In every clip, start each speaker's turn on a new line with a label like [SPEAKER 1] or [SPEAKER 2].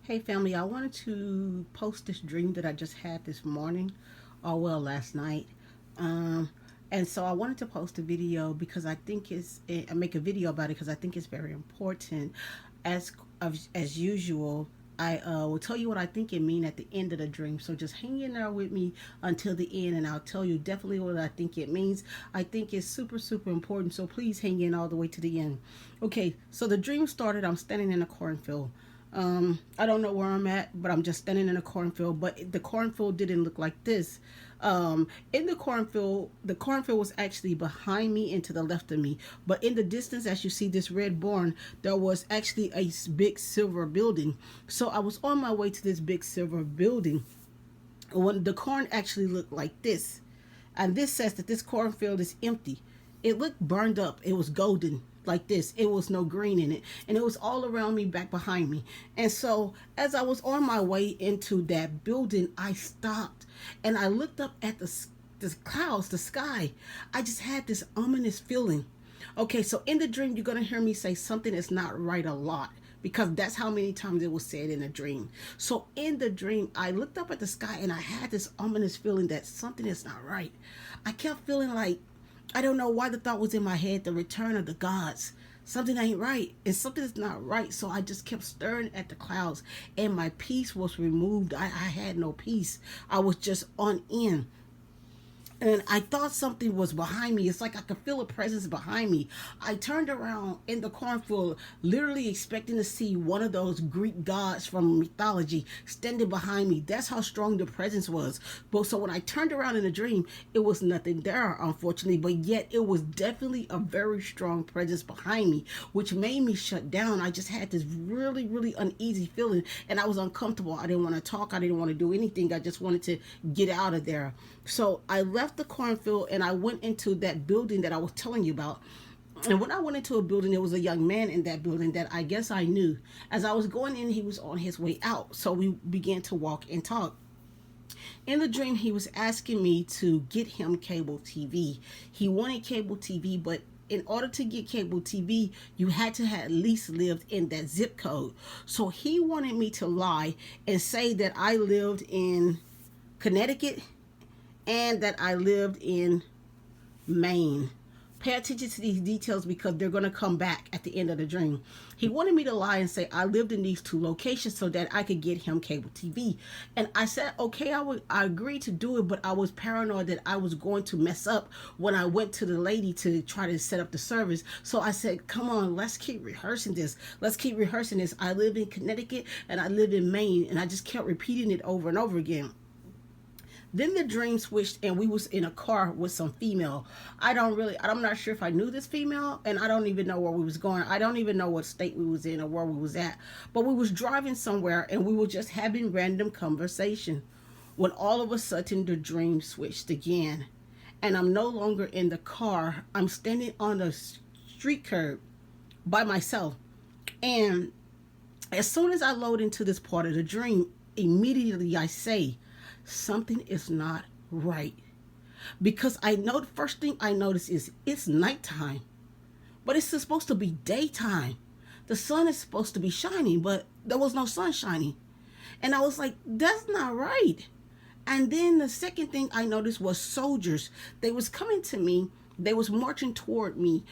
[SPEAKER 1] Hey family, I wanted to post this dream that I just had this morning, or well, last night. Um, and so I wanted to post a video because I think I make a video about it because I think it's very important. As as usual, I will tell you what I think it mean at the end of the dream. So just hang in there with me until the end, and I'll tell you definitely what I think it means. I think it's super important. So please hang in all the way to the end. Okay, so the dream started. I'm standing in a cornfield. I don't know where I'm at, but I'm just standing in a cornfield. But the cornfield didn't look like this. In the cornfield was actually behind me and to the left of me. But in the distance, as you see this red barn, there was actually a big silver building. So I was on my way to this big silver building when the corn actually looked like this. And this says that this cornfield is empty. It looked burned up. It was golden like this. It was no green in it. And it was all around me, back behind me. And so as I was on my way into that building, I stopped and I looked up at the clouds, the sky. I just had this ominous feeling. Okay, so in the dream, you're going to hear me say something is not right a lot because that's how many times it was said in a dream. So in the dream, I looked up at the sky and I had this ominous feeling that something is not right. I kept feeling like, I don't know why the thought was in my head, the return of the gods. Something ain't right, and something is not right. So I just kept staring at the clouds, and my peace was removed. I had no peace. I was just on end, and I thought something was behind me. It's like I could feel a presence behind me. I turned around in the cornfield, literally expecting to see one of those Greek gods from mythology standing behind me. That's how strong the presence was. But so when I turned around in a dream, it was nothing there, unfortunately. But yet it was definitely a very strong presence behind me, which made me shut down. I just had this really uneasy feeling, and I was uncomfortable. I didn't want to talk. I didn't want to do anything. I just wanted to get out of there. So I left the cornfield and I went into that building that I was telling you about. And when I went into a building, there was a young man in that building that I guess I knew. As I was going in, he was on his way out. So we began to walk and talk. In the dream, he was asking me to get him cable TV. He wanted cable TV, but in order to get cable TV, you had to have at least lived in that zip code. So he wanted me to lie and say that I lived in Connecticut and that I lived in Maine. Pay attention to these details because they're going to come back at the end of the dream. He wanted me to lie and say I lived in these two locations so that I could get him cable TV. And I said, okay, I agreed to do it, but I was paranoid that I was going to mess up when I went to the lady to try to set up the service. So I said, come on, let's keep rehearsing this. Let's keep rehearsing this. I live in Connecticut and I live in Maine. And I just kept repeating it over and over again. Then the dream switched and we was in a car with some female. I'm not sure if I knew this female, and I don't even know where we was going. I don't even know what state we was in or where we was at. But we was driving somewhere and we were just having random conversation when all of a sudden the dream switched again. And I'm no longer in the car. I'm standing on the street curb by myself. And as soon as I load into this part of the dream, immediately I say, something is not right. Because I know the first thing I notice is it's nighttime, but it's supposed to be daytime. The sun is supposed to be shining, but there was no sun shining. And I was like, that's not right. And then the second thing I noticed was soldiers. They was coming to me. They was marching toward me.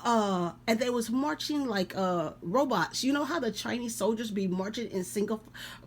[SPEAKER 1] And they was marching like robots. You know how the Chinese soldiers be marching in single,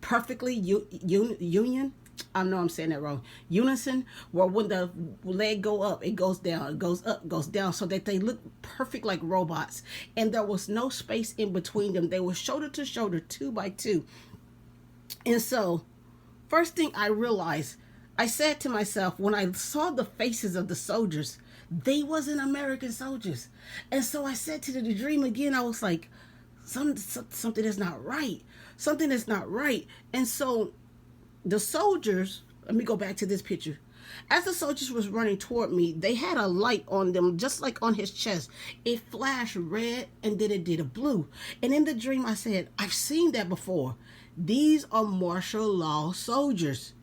[SPEAKER 1] perfectly union? I know I'm saying that wrong. Unison, where when the leg go up, it goes down, it goes up, goes down, so that they look perfect like robots. And there was no space in between them. They were shoulder to shoulder, two by two. And so, first thing I realized, I said to myself, when I saw the faces of the soldiers, they wasn't American soldiers. And so I said to the dream again, I was like, something is not right. Something is not right. And so the soldiers, let me go back to this picture. As the soldiers was running toward me, they had a light on them, just like on his chest. It flashed red and then it did a blue. And in the dream, I said, I've seen that before. These are martial law soldiers.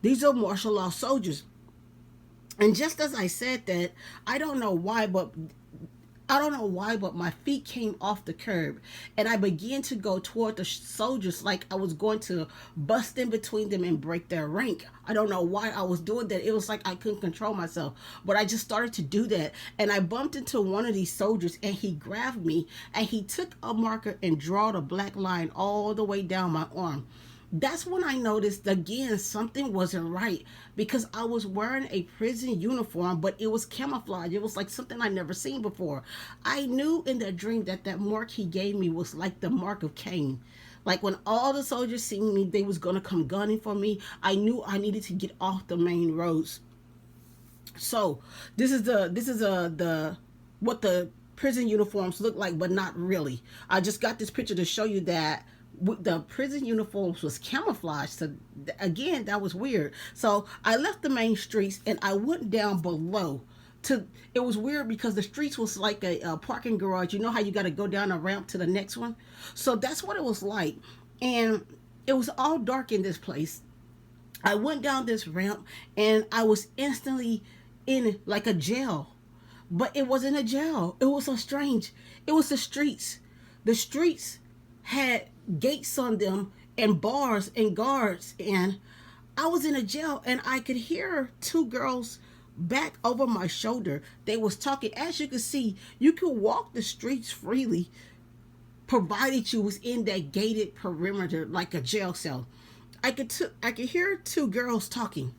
[SPEAKER 1] These are martial law soldiers. And just as I said that, I don't know why, but I don't know why, but my feet came off the curb and I began to go toward the soldiers like I was going to bust in between them and break their rank. I don't know why I was doing that. It was like I couldn't control myself, but I just started to do that. And I bumped into one of these soldiers and he grabbed me and he took a marker and drawed a black line all the way down my arm. That's when I noticed again something wasn't right because I was wearing a prison uniform, but it was camouflage. It was like something I never seen before. I knew in that dream that that mark he gave me was like the mark of Cain. Like when all the soldiers seen me, they was gonna come gunning for me. I knew I needed to get off the main roads. So this is the what the prison uniforms look like, but not really. I just got this picture to show you that the prison uniforms was camouflaged. So again, that was weird. So I left the main streets and I went down below. To it was weird because the streets was like a parking garage. You know how you got to go down a ramp to the next one. So that's what it was like, and it was all dark in this place. I went down this ramp and I was instantly in like a jail. But it wasn't a jail. It was so strange. It was the streets. The streets had gates on them and bars and guards, and I was in a jail and I could hear two girls back over my shoulder. They was talking. As you can see, you could walk the streets freely provided you was in that gated perimeter like a jail cell. I could hear two girls talking,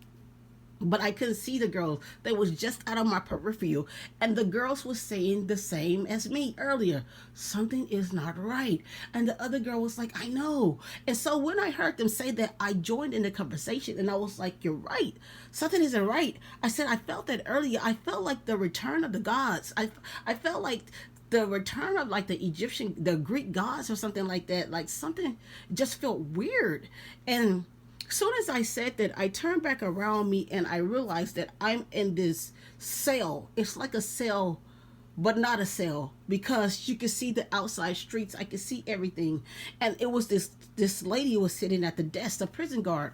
[SPEAKER 1] but I couldn't see the girls. They was just out of my peripheral, and the girls was saying the same as me earlier. Something is not right, and the other girl was like, "I know." And so when I heard them say that, I joined in the conversation, and I was like, "You're right. Something isn't right." I said, "I felt that earlier. I felt like the return of the gods. I felt like." The return of like the Egyptian, the Greek gods or something like that, like something just felt weird. And soon as I said that, I turned back around me and I realized that I'm in this cell. It's like a cell, but not a cell because you can see the outside streets. I could see everything. And it was this lady was sitting at the desk, the prison guard.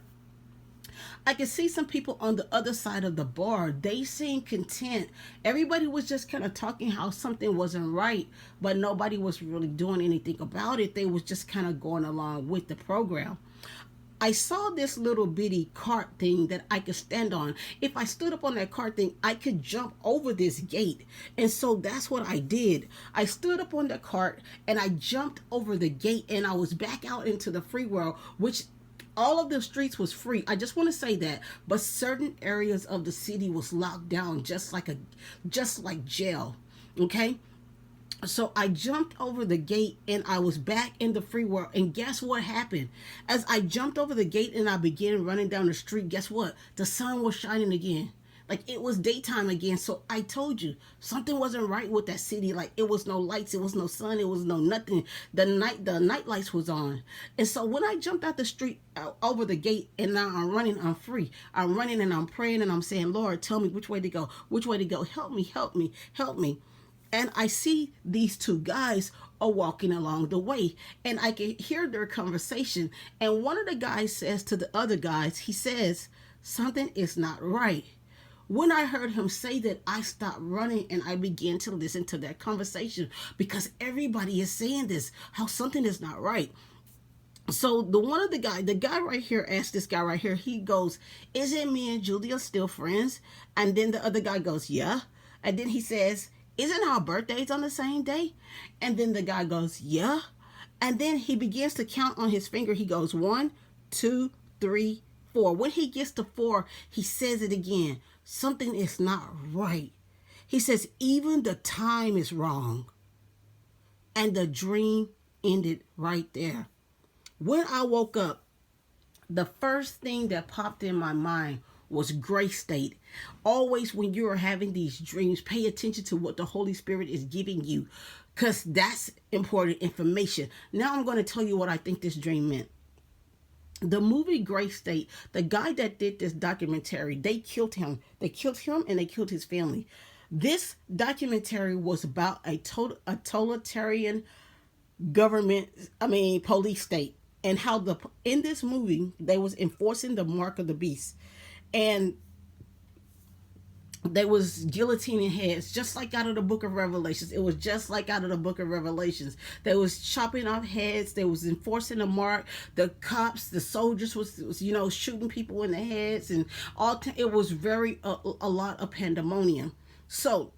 [SPEAKER 1] I could see some people on the other side of the bar. They seemed content. Everybody was just kind of talking how something wasn't right, but nobody was really doing anything about it. They was just kind of going along with the program. I saw this little bitty cart thing that I could stand on. If I stood up on that cart thing, I could jump over this gate. And so that's what I did. I stood up on the cart and I jumped over the gate and I was back out into the free world, which all of the streets was free. I just want to say that, but certain areas of the city was locked down just like jail. Okay? So I jumped over the gate and I was back in the free world. And guess what happened? As I jumped over the gate and I began running down the street, guess what? The sun was shining again. Like it was daytime again. So I told you something wasn't right with that city. Like it was no lights, it was no sun, it was no nothing. The night lights was on. And so when I jumped out the street over the gate and now I'm running, I'm free. I'm running and I'm praying and I'm saying, Lord, tell me which way to go. Which way to go? Help me, help me, help me. And I see these two guys are walking along the way and I can hear their conversation. And one of the guys says to the other guys, he says, something is not right. When I heard him say that, I stopped running and I began to listen to that conversation because everybody is saying this, how something is not right. So the guy right here asked this guy right here, he goes, isn't me and Julia still friends? And then the other guy goes, yeah. And then he says, isn't our birthdays on the same day? And then the guy goes, yeah. And then he begins to count on his finger. He goes, 1, 2, 3, 4. When he gets to 4, he says it again. Something is not right. He says, even the time is wrong. And the dream ended right there. When I woke up, the first thing that popped in my mind was grace state. Always when you are having these dreams, pay attention to what the Holy Spirit is giving you because that's important information. Now I'm going to tell you what I think this dream meant. The movie Grace State, the guy that did this documentary, they killed him. They killed him and they killed his family. This documentary was about a totalitarian government, police state, and how in this movie they was enforcing the mark of the beast. And They was guillotining heads just like out of the book of Revelations. It was just like out of the book of Revelations. They was chopping off heads. They was enforcing the mark. The cops, the soldiers was shooting people in the heads, and it was very a lot of pandemonium. So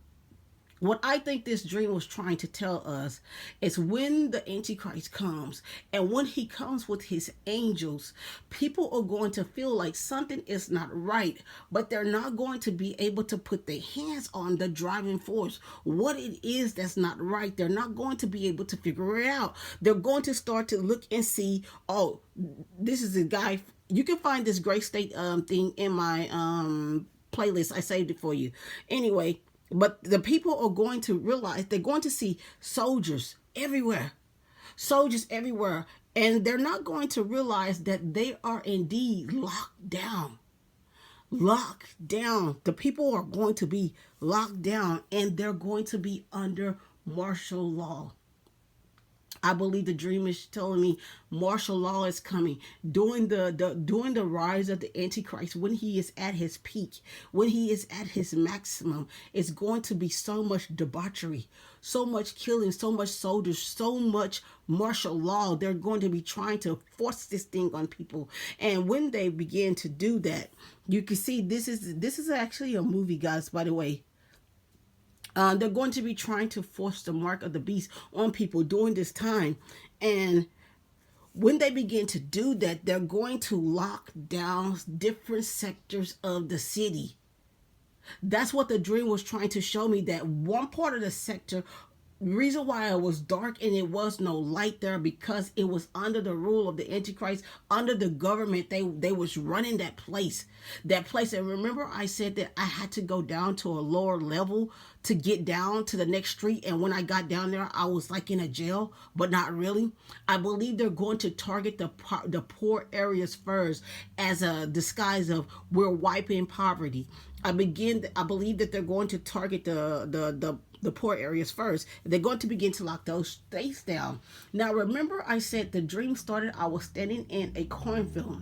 [SPEAKER 1] what I think this dream was trying to tell us is when the Antichrist comes and when he comes with his angels, people are going to feel like something is not right, but they're not going to be able to put their hands on the driving force, what it is that's not right. They're not going to be able to figure it out. They're going to start to look and see, oh, this is a guy. You can find this Great State thing in my playlist. I saved it for you. Anyway, but the people are going to realize, they're going to see soldiers everywhere. Soldiers everywhere. And they're not going to realize that they are indeed locked down. Locked down. The people are going to be locked down, and they're going to be under martial law. I believe the dream is telling me martial law is coming during the rise of the Antichrist. When he is at his peak, when he is at his maximum, it's going to be so much debauchery, so much killing, so much soldiers, so much martial law. They're going to be trying to force this thing on people, and when they begin to do that, you can see this is actually a movie, guys. By the way. They're going to be trying to force the mark of the beast on people during this time. And when they begin to do that, they're going to lock down different sectors of the city. That's what the dream was trying to show me, that one part of the sector, reason why it was dark and it was no light there, because it was under the rule of the Antichrist, under the government. They was running that place. And remember I said that I had to go down to a lower level to get down to the next street, and when I got down there I was like in a jail, but not really. I believe they're going to target the poor areas first as a disguise of we're wiping poverty. I believe that they're going to target the poor areas first. They're going to begin to lock those states down. Now, remember I said the dream started, I was standing in a cornfield.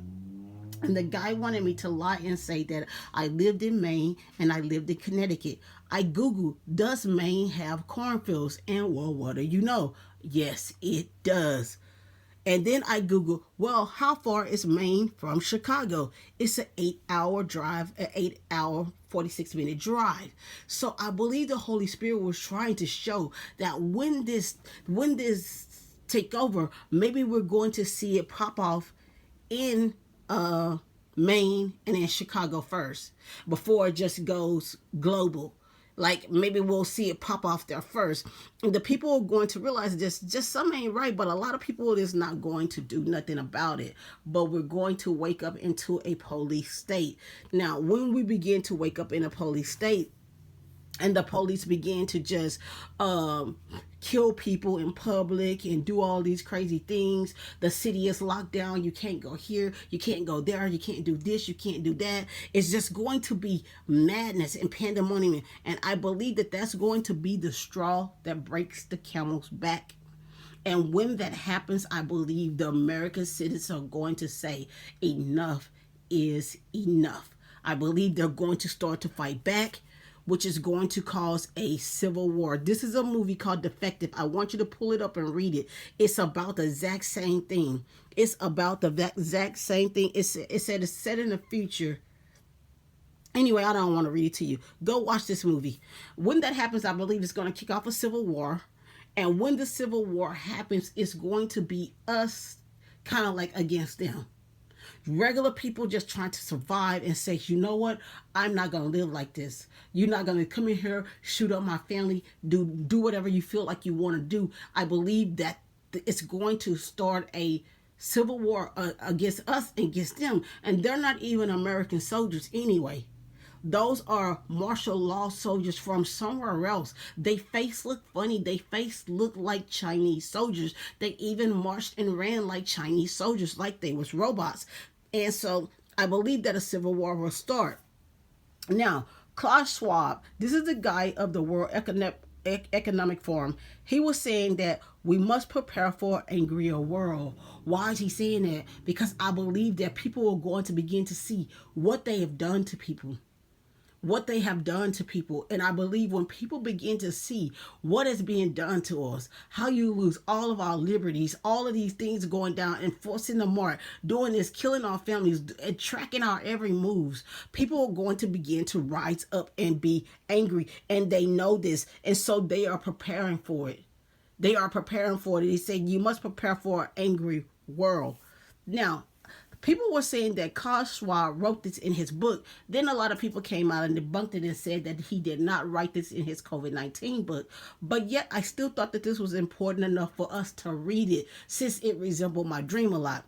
[SPEAKER 1] And the guy wanted me to lie and say that I lived in Maine and I lived in Connecticut. I Googled, does Maine have cornfields? And well, what do you know? Yes, it does. And then I Googled, well, how far is Maine from Chicago? It's an 8-hour drive, an 8-hour, 46-minute drive. So I believe the Holy Spirit was trying to show that when this take over, maybe we're going to see it pop off in Maine and in Chicago first before it just goes global. Like maybe we'll see it pop off there first. And the people are going to realize this, just something ain't right, but a lot of people is not going to do nothing about it. But we're going to wake up into a police state. Now, when we begin to wake up in a police state, and the police began to just kill people in public and do all these crazy things. The city is locked down. You can't go here. You can't go there. You can't do this. You can't do that. It's just going to be madness and pandemonium. And I believe that that's going to be the straw that breaks the camel's back. And when that happens, I believe the American citizens are going to say enough is enough. I believe they're going to start to fight back, which is going to cause a civil war. This is a movie called Defective. I want you to pull it up and read it. It's about the exact same thing. It's about the exact same thing. It's set in the future. Anyway, I don't want to read it to you. Go watch this movie. When that happens, I believe it's going to kick off a civil war. And when the civil war happens, it's going to be us kind of like against them. Regular people just trying to survive and say, you know what, I'm not going to live like this. You're not going to come in here, shoot up my family, do whatever you feel like you want to do. I believe that it's going to start a civil war against us and against them. And they're not even American soldiers anyway. Those are martial law soldiers from somewhere else. They face look funny. They face look like Chinese soldiers. They even marched and ran like Chinese soldiers, like they was robots. And so I believe that a civil war will start. Now, Klaus Schwab, this is the guy of the World Economic Forum. He was saying that we must prepare for an angrier world. Why is he saying that? Because I believe that people are going to begin to see what they have done to people. what they have done to people. And I believe when people begin to see what is being done to us, how you lose all of our liberties, all of these things going down, enforcing the mark, doing this, killing our families, and tracking our every moves, people are going to begin to rise up and be angry. And they know this. And so they are preparing for it. They are preparing for it. They say you must prepare for an angry world. Now, people were saying that Carl Schwab wrote this in his book. Then a lot of people came out and debunked it and said that he did not write this in his COVID-19 book. But yet I still thought that this was important enough for us to read it, since it resembled my dream a lot.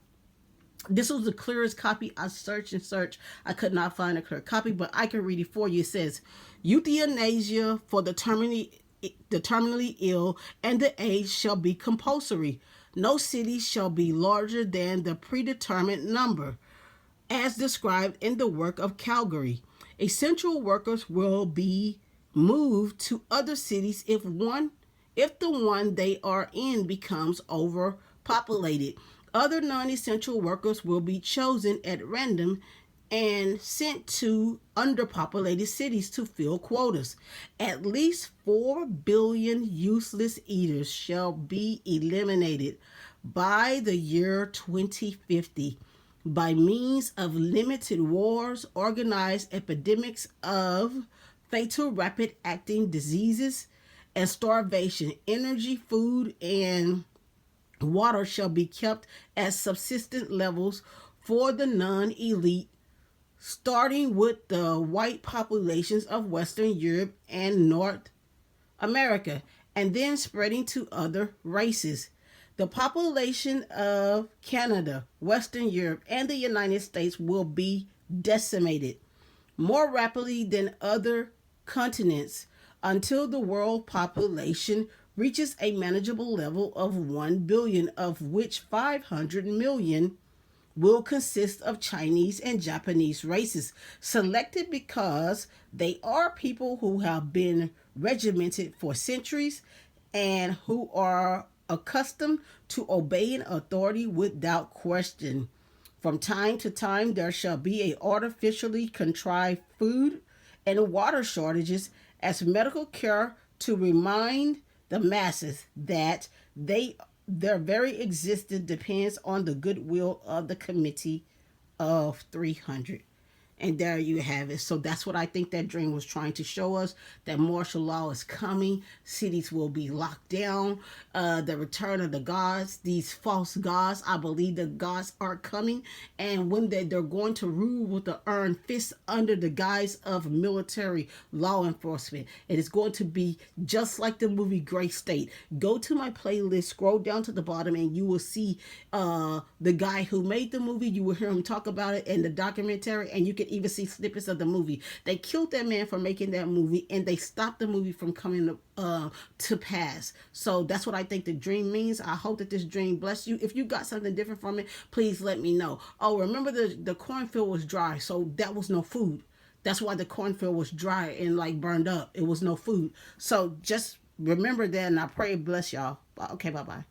[SPEAKER 1] This was the clearest copy. I searched and searched. I could not find a clear copy, but I can read it for you. It says, euthanasia for the terminally ill and the aged shall be compulsory. No city shall be larger than the predetermined number, as described in the work of Calgary. Essential workers will be moved to other cities if the one they are in becomes overpopulated. Other non-essential workers will be chosen at random and sent to underpopulated cities to fill quotas. At least 4 billion useless eaters shall be eliminated by the year 2050 by means of limited wars, organized epidemics of fatal rapid-acting diseases, and starvation. Energy, food, and water shall be kept at subsistence levels for the non-elite, starting with the white populations of Western Europe and North America, and then spreading to other races. The population of Canada, Western Europe, and the United States will be decimated more rapidly than other continents until the world population reaches a manageable level of 1 billion, of which 500 million will consist of Chinese and Japanese races, selected because they are people who have been regimented for centuries and who are accustomed to obeying authority without question. From time to time, there shall be a artificially contrived food and water shortages as medical care to remind the masses that their very existence depends on the goodwill of the Committee of 300. And there you have it. So that's what I think that dream was trying to show us, that martial law is coming. Cities will be locked down. The return of the gods, these false gods. I believe the gods are coming. And when they're going to rule with the iron fist under the guise of military law enforcement. It is going to be just like the movie Gray State. Go to my playlist, scroll down to the bottom, and you will see the guy who made the movie. You will hear him talk about it in the documentary, and you can even see snippets of the movie. They killed that man for making that movie, and they stopped the movie from coming to pass. So that's what I think the dream means. I hope that this dream bless you. If you got something different from it, please let me know. Oh, remember the cornfield was dry, so that was no food. That's why the cornfield was dry and like burned up. It was no food. So just remember that, and I pray it bless y'all. Okay, bye-bye.